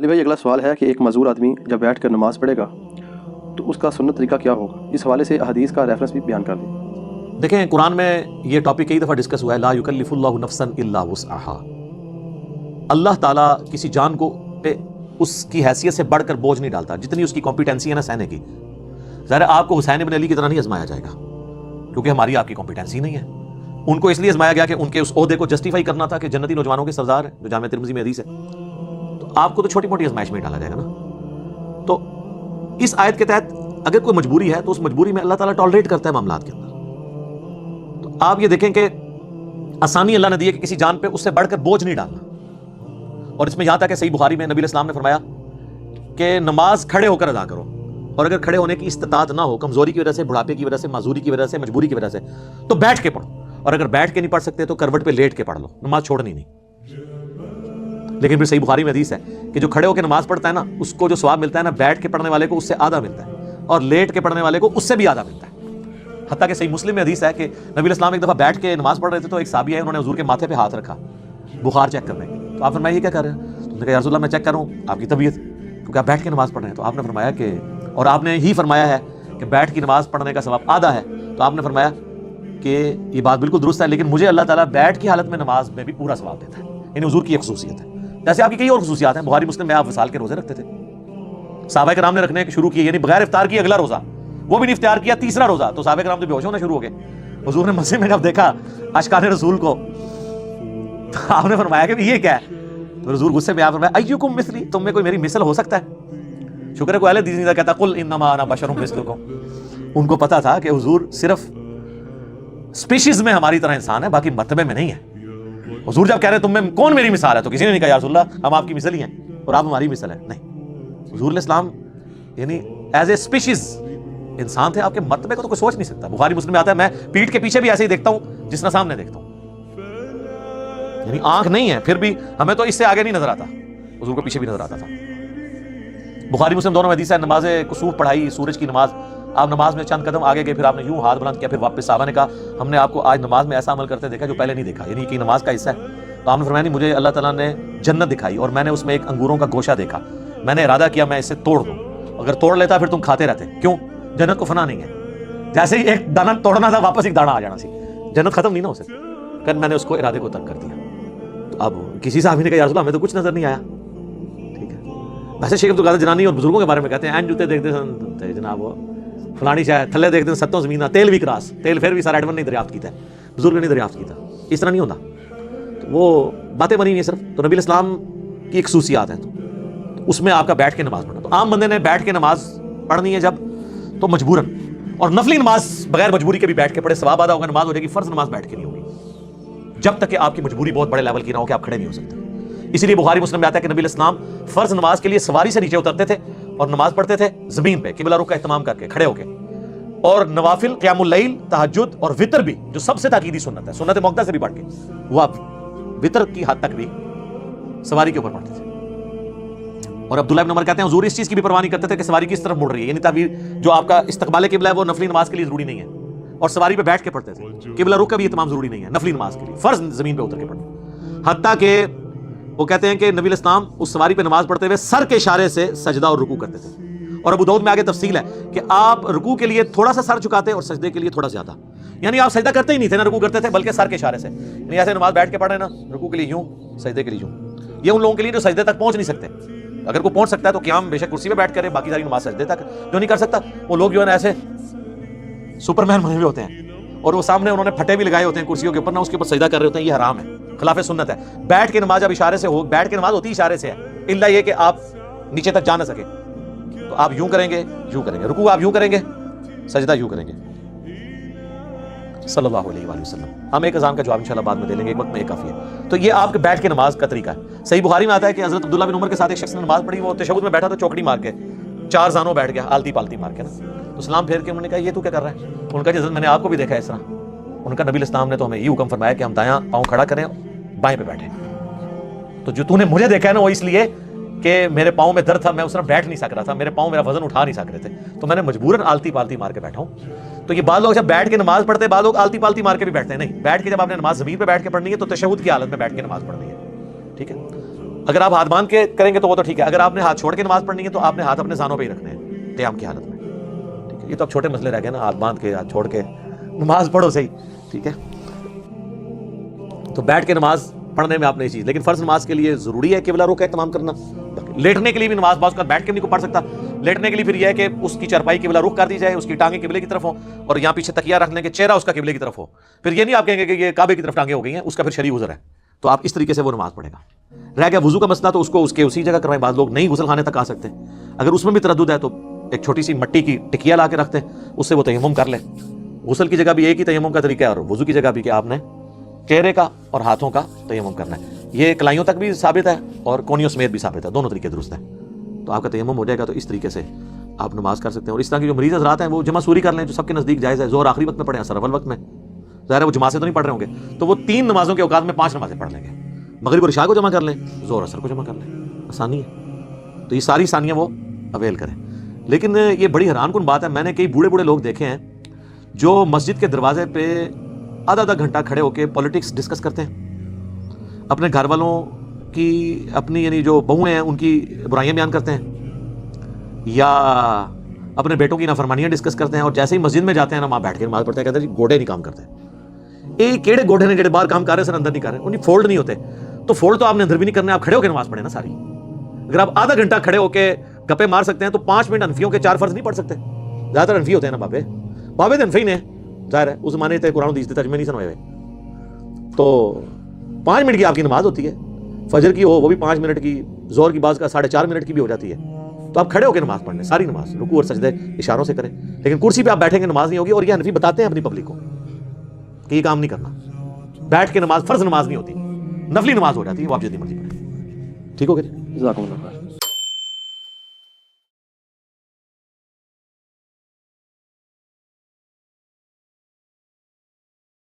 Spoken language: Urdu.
علی بھائی اگلا سوال ہے کہ ایک معذور آدمی جب بیٹھ کر نماز پڑھے گا تو اس کا سنت طریقہ کیا ہوگا؟ اس حوالے سے احادیث کا ریفرنس بھی بیان کر دیں۔ دیکھیں قرآن میں یہ ٹاپک کئی دفعہ ڈسکس ہوا ہے، لا یکلف اللہ نفسا الا وسعہا۔ اللہ تعالیٰ کسی جان کو پہ اس کی حیثیت سے بڑھ کر بوجھ نہیں ڈالتا، جتنی اس کی کمپیٹنسی ہے نا سہنے کی۔ ظاہر آپ کو حسین بن علی کی طرح نہیں آزمایا جائے گا، کیونکہ ہماری آپ کی کمپیٹنسی نہیں ہے۔ ان کو اس لیے آزمایا گیا کہ ان کے اس عہدے کو جسٹیفائی کرنا تھا کہ جنتی نوجوانوں کے سردار ہے، جو جامع ترمذی میں حدیث ہے۔ تو آپ کو تو چھوٹی موٹی آزمائش میں ڈالا جائے گا نا۔ تو اس آیت کے تحت اگر کوئی مجبوری ہے تو اس مجبوری میں اللہ تعالیٰ ٹالریٹ کرتا ہے معاملات کے اندر۔ تو آپ یہ دیکھیں کہ آسانی اللہ نے دی ہے کہ کسی جان پہ اس سے بڑھ کر بوجھ نہیں ڈالنا۔ اور اس میں یہاں تک کہ صحیح بخاری میں نبی علیہ السلام نے فرمایا کہ نماز کھڑے ہو کر ادا کرو، اور اگر کھڑے ہونے کی استطاعت نہ ہو، کمزوری کی وجہ سے، بڑھاپے کی وجہ سے، معذوری کی وجہ سے، مجبوری کی وجہ سے، تو بیٹھ کے پڑھو، اور اگر بیٹھ کے نہیں پڑھ سکتے تو کروٹ پہ لیٹ کے پڑھ لو، نماز چھوڑنی نہیں۔ لیکن پھر صحیح بخاری میں حدیث ہے کہ جو کھڑے ہو کے نماز پڑھتا ہے نا، اس کو جو ثواب ملتا ہے نا، بیٹھ کے پڑھنے والے کو اس سے آدھا ملتا ہے، اور لیٹ کے پڑھنے والے کو اس سے بھی آدھا ملتا ہے۔ حتیٰ کہ صحیح مسلم میں حدیث ہے کہ نبی علیہ السلام ایک دفعہ بیٹھ کے نماز پڑھ رہے تھے تو ایک صحابی ہے، انہوں نے حضور کے ماتھے پہ ہاتھ رکھا بخار چیک کرنے کے۔ تو آپ فرمایا یہ کیا کر رہے ہیں؟ تو انہوں نے کہا یا رسول اللہ میں چیک کر رہا ہوں آپ کی طبیعت، کیونکہ آپ بیٹھ کے نماز پڑھ رہے ہیں۔ تو آپ نے فرمایا کہ، اور آپ نے ہی فرمایا ہے کہ بیٹھ کی نماز پڑھنے کا ثواب آدھا ہے، تو آپ نے فرمایا کہ یہ بات بالکل درست ہے، لیکن مجھے اللہ تعالیٰ بیٹھ کی حالت میں نماز میں بھی پورا ثواب دیتا ہے۔ یعنی حضور کی ایک خصوصیت ہے، جیسے آپ کی کئی اور خصوصیات ہیں۔ بخاری مسلم میں آپ وصال کے روزے رکھتے تھے، صحابہ کرام نے رکھنے شروع کیے، یعنی بغیر افطار کی اگلا روزہ، وہ بھی نہیں افطار کیا، تیسرا روزہ، تو صحابہ کرام تو بے ہوش ہونا شروع ہو گئے۔ حضور نے مسجد میں جب دیکھا اشکان رسول کو، تو آپ نے فرمایا کہ یہ کیا ہے؟ تو حضور غصے میں آپ فرمایا ایکم مثلی، تم میں کوئی میری مثل ہو سکتا ہے؟ شکر ہے کوئی اہل حدیث نہیں کہتا قل انما انا بشر مثلکم۔ ان کو پتا تھا کہ حضور صرف سپیشیز میں ہماری طرح انسان ہے، باقی مرتبے میں نہیں ہے۔ حضور جب کہہ رہے تم میں کون میری مثال ہے، تو کسی نے نہیں کہا یا رسول اللہ ہم آپ کی مثل ہی ہیں اور آپ ہماری مثل ہیں، نہیں۔ حضور علیہ السلام یعنی ایز اے سپیشیز انسان تھے، آپ کے مرتبے کو تو کوئی سوچ نہیں سکتا۔ بخاری مسلم میں آتا ہے میں پیٹھ کے پیچھے بھی ایسے ہی دیکھتا ہوں جس طرح سامنے دیکھتا ہوں، یعنی آنکھ نہیں ہے پھر بھی ہمیں تو اس سے آگے نہیں نظر آتا، حضور کو پیچھے بھی نظر آتا تھا۔ بخاری مسلم دونوں میں حدیث ہے، نماز کسوف پڑھائی، سورج کی نماز، آپ نماز میں چند قدم آگے گئے، پھر آپ نے یوں ہاتھ بلند کیا، پھر واپس صحابہ نے کہا ہم نے آپ کو آج نماز میں ایسا عمل کرتے دیکھا جو پہلے نہیں دیکھا، یعنی کہ نماز کا حصہ ہے۔ تو آپ نے فرمایا نہیں، مجھے اللہ تعالیٰ نے جنت دکھائی اور میں نے اس میں ایک انگوروں کا گوشہ دیکھا، میں نے ارادہ کیا میں اسے توڑ دوں، اگر توڑ لیتا پھر تم کھاتے رہتے، کیوں؟ جنت کو فنا نہیں ہے، جیسے ہی ایک دانہ توڑنا تھا واپس ایک دانہ آ جانا سی، جنت ختم نہیں نہ ہو سکتی، پھر میں نے اس کو ارادے کو ترک کر دیا۔ تو اب کسی صحابی نے کہا یا رسول اللہ ہمیں تو کچھ نظر نہیں آیا، ٹھیک ہے۔ ویسے شیخ عبد القادر جیلانی اور بزرگوں کے بارے میں کہتے ہیں این جوتے دیکھتے تھے جناب وہ فلانی شاید تھلے دیکھتے ہیں ستوں زمینہ، تیل بھی کراس، تیل پھر بھی سارا ایڈون نہیں دریافت کیتا ہے، بزرگ نے نہیں دریافت کیتا، اس طرح نہیں ہوتا۔ تو وہ باتیں بنی ہوئی ہیں صرف، تو نبی علیہ السلام کی ایک خصوصیات ہیں، تو اس میں آپ کا بیٹھ کے نماز پڑھنا۔ تو عام بندے نے بیٹھ کے نماز پڑھنی ہے جب تو مجبوراً، اور نفلی نماز بغیر مجبوری کے بھی بیٹھ کے پڑھے ثواب آدھا ہوگا، نماز ہو جائے گی۔ فرض نماز بیٹھ کے نہیں ہوگی جب تک کہ آپ کی مجبوری بہت بڑے لیول کی نہ ہو کہ آپ کھڑے نہیں ہو سکتے۔ اسی لیے بخاری مسلم میں آتا ہے کہ نبی علیہ السلام فرض نماز کے لیے سواری سے نیچے اترتے تھے اور نماز پڑھتے تھے زمین پہ قبلہ رخ کا اہتمام کر کے کھڑے ہو کے، اور نوافل قیام اللیل، تہجد اور وطر بھی جو سب سے تاکیدی سنت ہے، سنت موقدہ سے بھی بڑھ کے، وہ آپ وطر کی حد تک بھی سواری کے اوپر پڑھتے تھے۔ اور عبداللہ ابن عمر کہتے ہیں حضور اس چیز کی بھی پرواہ نہیں کرتے تھے کہ سواری کس طرف مڑ رہی ہے، یعنی تعبیر جو آپ کا استقبال قبلہ ہے وہ نفلی نماز کے لیے ضروری نہیں ہے، اور سواری پہ بیٹھ کے پڑھتے تھے، قبلہ رخ کا بھی اہتمام ضروری نہیں ہے نفلی نماز کے لیے، فرض زمین پہ اتر کے پڑھنا۔ حتیٰ کہ وہ کہتے ہیں کہ نبی علیہ السلام اس سواری پہ نماز پڑھتے ہوئے سر کے اشارے سے سجدہ اور رکوع کرتے تھے، اور ابو داؤد میں آگے تفصیل ہے کہ آپ رکوع کے لیے تھوڑا سا سر جھکاتے اور سجدے کے لیے تھوڑا زیادہ، یعنی آپ سجدہ کرتے ہی نہیں تھے نہ رکوع کرتے تھے، بلکہ سر کے اشارے سے، یعنی ایسے نماز بیٹھ کے پڑھ رہے ہیں نا، رکوع کے لیے یوں، سجدے کے لیے یوں۔ یہ ان لوگوں کے لیے جو سجدے تک پہنچ نہیں سکتے، اگر کوئی پہنچ سکتا ہے تو قیام بے شک کرسی پہ بیٹھ کرے، باقی ساری نماز سجدے تک، جو نہیں کر سکتا وہ لوگ جو ہے نا ایسے سپر مین بنے ہوئے ہوتے ہیں، اور وہ سامنے انہوں نے پھٹے بھی لگائے ہوتے ہیں کرسیوں کے اوپر، نہ اس کے اوپر سجدہ کر رہے ہوتے ہیں، یہ حرام ہے، خلاف سنت ہے۔ بیٹھ کے نماز اب اشارے سے ہو، بیٹھ کے نماز ہوتی اشارے سے ہے، الا یہ کہ آپ نیچے تک جا نہ سکے تو آپ یوں کریں گے، یوں کریں گے، رکوع آپ یوں کریں گے، سجدہ یوں کریں گے، صلی اللہ علیہ وآلہ وسلم۔ ہم ایک اذان کا جواب انشاءاللہ بعد میں دے لیں گے، ایک وقت میں یہ کافی ہے۔ تو یہ آپ کے بیٹھ کے نماز کا طریقہ ہے۔ صحیح بخاری میں آتا ہے کہ حضرت عبداللہ بن عمر کے ساتھ ایک شخص نے نماز پڑھی، وہ تشہد میں بیٹھا تو چوکڑی مار کے چار زانوں بیٹھ گیا، آلتی پالتی مار کے نا، تو سلام پھیر کے انہوں نے کہا یہ تو کیا کر رہا ہے؟ ان کا حضرت میں نے آپ کو بھی دیکھا ہے اس طرح۔ ان کا نبی علیہ السلام نے تو ہمیں یہ حکم فرمایا کہ ہم دایاں پاؤں کھڑا کریں، بائیں پہ بیٹھیں، تو جو تو نے مجھے دیکھا ہے نا وہ اس لیے کہ میرے پاؤں میں درد تھا، میں اس طرح بیٹھ نہیں سک رہا تھا، میرے پاؤں میرا وزن اٹھا نہیں سک رہے تھے، تو میں نے مجبوراً آلتی پالتی مار کے بیٹھا ہوں۔ تو یہ بعض لوگ جب بیٹھ کے نماز پڑھتے ہیں، بعض لوگ آلتی پالتی مار کے بھی بیٹھتے ہیں، نہیں، بیٹھ کے جب آپ نے نماز زمین پہ بیٹھ کے پڑھنی ہے تو تشہد کی حالت میں بیٹھ کے نماز پڑھنی ہے، ٹھیک ہے۔ اگر آپ ہاتھ باندھ کے کریں گے تو وہ تو ٹھیک ہے، اگر آپ نے ہاتھ چھوڑ کے نماز پڑھنی ہے تو آپ نے ہاتھ اپنے زانوں پہ ہی رکھنے ہیں قیام کی حالت میں، ٹھیک ہے؟ یہ تو اب چھوٹے مسئلے رہ گئے نا، ہاتھ باندھ کے ہاتھ چھوڑ کے نماز پڑھو صحیح، ٹھیک ہے؟ تو بیٹھ کے نماز پڑھنے میں آپ نے یہ چیز، لیکن فرض نماز کے لیے ضروری ہے قبلہ رخ کا اہتمام کرنا. لیٹنے کے لیے بھی نماز بعض کا بیٹھ کے نہیں کو پڑھ سکتا، لیٹنے کے لیے پھر یہ ہے کہ اس کی چارپائی قبلہ رخ کر دی جائے، اس کی ٹانگیں قبلے کی طرف ہوں، اور یہاں پیچھے تکیہ رکھ لیں کہ چہرہ اس کا قبلے کی طرف ہو. پھر یہ نہیں آپ کہیں گے کہ یہ کعبے کی طرف ٹانگیں ہو گئی ہیں، اس کا پھر شرعی عذر ہے، تو آپ اس طریقے سے وہ نماز پڑھے گا. رہ گیا وضو کا مسئلہ، تو اس کو اس کے اسی جگہ کروائیں. بعض لوگ نہیں غسل خانے تک آ سکتے، اگر اس میں بھی تردد ہے تو ایک چھوٹی سی مٹی کی ٹکیا لا کے رکھتے ہیں، اس سے وہ تیمم کر لیں. غسل کی جگہ بھی ایک ہی تیمم کا طریقہ ہے، اور وضو کی جگہ بھی کہ آپ نے چہرے کا اور ہاتھوں کا تیمم کرنا ہے. یہ کلائیوں تک بھی ثابت ہے اور کونیوں سمیت بھی ثابت ہے، دونوں طریقے درست ہیں. تو آپ کا تیمم ہو جائے گا، تو اس طریقے سے آپ نماز کر سکتے ہیں. اور اس طرح کی جو مریض حضرات ہیں وہ جمع سوری کر لیں، جو سب کے نزدیک جائز ہے. ظہر آخری وقت میں پڑھیں، اثر اول وقت میں، ظاہر ہے وہ جماعت سے تو نہیں پڑھ رہے ہوں گے، تو وہ 3 نمازوں کے اوقات میں 5 نمازیں پڑھ لیں گے. مغرب اور عشاء کو جمع کر لیں، ظہر اثر کو جمع کر لیں، آسانی ہے. تو یہ ساری آسانیاں وہ اویل کریں. لیکن یہ بڑی حیران کن بات ہے، میں نے کئی بوڑھے لوگ دیکھے ہیں جو مسجد کے دروازے پہ آدھا گھنٹہ کھڑے ہو کے پولیٹکس ڈسکس کرتے ہیں، اپنے گھر والوں کی، اپنی یعنی جو بہویں ہیں ان کی برائیاں بیان کرتے ہیں، یا اپنے بیٹوں کی نافرمانیاں ڈسکس کرتے ہیں. اور جیسے ہی مسجد میں جاتے ہیں نا، وہاں بیٹھ کے نماز پڑھتے ہیں، کہتے ہیں جی گوڑے نہیں کام کرتے. کیڑے گوڑے نے جڑے باہر کام کر رہے سر اندر نہیں کر رہے، انہیں فولڈ نہیں ہوتے. تو فولڈ تو آپ نے اندر بھی نہیں کرنا ہے، آپ کھڑے ہو کے نماز پڑھیں نا ساری. اگر آپ آدھا گھنٹہ کھڑے ہو کے گپے مار سکتے ہیں تو 5 منٹ انفیوں کے 4 فرض نہیں پڑھ سکتے. زیادہ تر انفی ہوتے ہیں نا بابے تو انفی نے، ظاہر ہے اس زمانے تے قرآن حدیث کے ترجمے نہیں سنوائے ہوئے. تو 5 منٹ کی آپ کی نماز ہوتی ہے، فجر کی ہو وہ بھی 5 منٹ کی، زور کی بعض کا 4.5 منٹ کی بھی ہو جاتی ہے. تو آپ کھڑے ہو کے نماز پڑھ لیں، ساری نماز رکوع اور سجدے اشاروں سے کریں. لیکن کرسی پہ آپ بیٹھیں گے نماز نہیں ہوگی. اور یہ حنفی بتاتے ہیں اپنی پبلک کو کہ یہ کام نہیں کرنا. بیٹھ کے نماز فرض نماز نہیں ہوتی، نفلی نماز ہو جاتی ہے، وہ آپ جتنی مرضی پڑھیں. ٹھیک ہو گیا جی؟ جزاکم اللہ خیر.